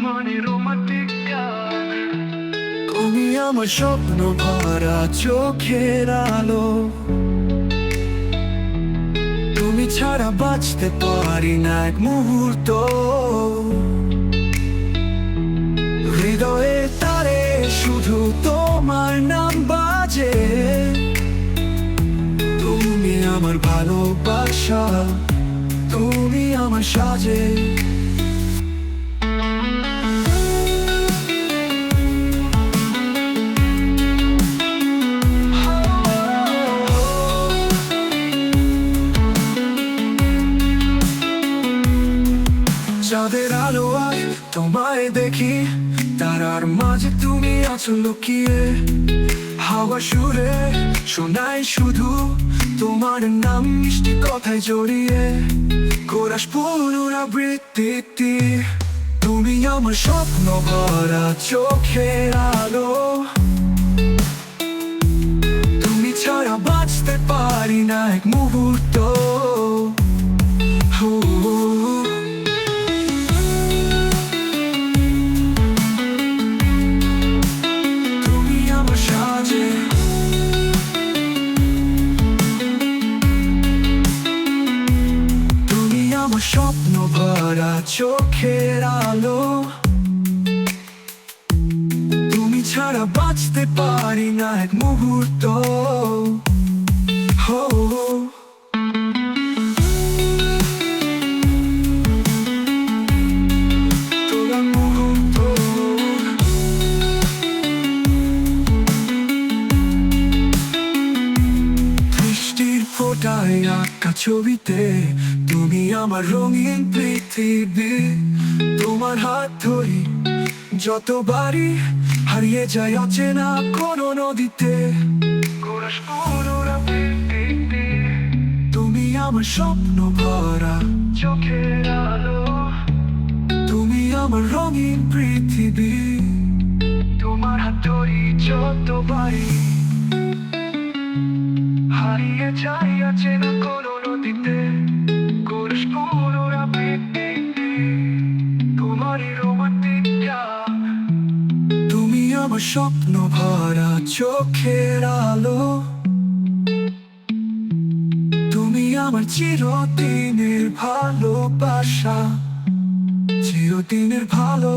তোমারই রোমান্টিক গান। তুমি আমার স্বপ্ন ভরা চোখের আলো, তুমি ছাড়া বাঁচতে পারি না এক মুহূর্ত। হৃদয়ে তারে শুধু তোমার নাম বাজে, তুমি আমার ভালোবাসা, তুমি আমার সাজে। চাঁদের আলো আয় তোমায় দেখি, তারার মাঝে তুমি আছো লুকিয়ে। হাওয়া সুরে শোনাই শুধু তোমার নাম মিষ্টি কথায় জড়িয়ে। কোরাস পুনরাবৃত্তি, তুমি আমার স্বপ্ন ভরা চোখের আলো, তুমি ছাড়া বাঁচতে পারি না এক মুহূর্ত। স্বপ্ন ভরা চোখের আলো, তুমি ছাড়া বাঁচতে পারি না এক মুহূর্ত। বৃষ্টির ফোঁটায় আঁকা ছবিতে তুমি আমার রঙিন পৃথিবী। তোমার হাত ধরি যতবারই হারিয়ে যায় অচেনা কোনো নদীতে। তুমি আমার স্বপ্ন ভরা চোখের আলো, তুমি আমার রঙিন পৃথিবী। তোমার হাত ধরি যতবারই হারিয়ে যায় অচেনা কোনো নদীতে। তুমি আমার স্বপ্ন ভরা চোখের আলো, তুমি আমার চিরদিনের ভালোবাসা, চিরদিনের ভালো।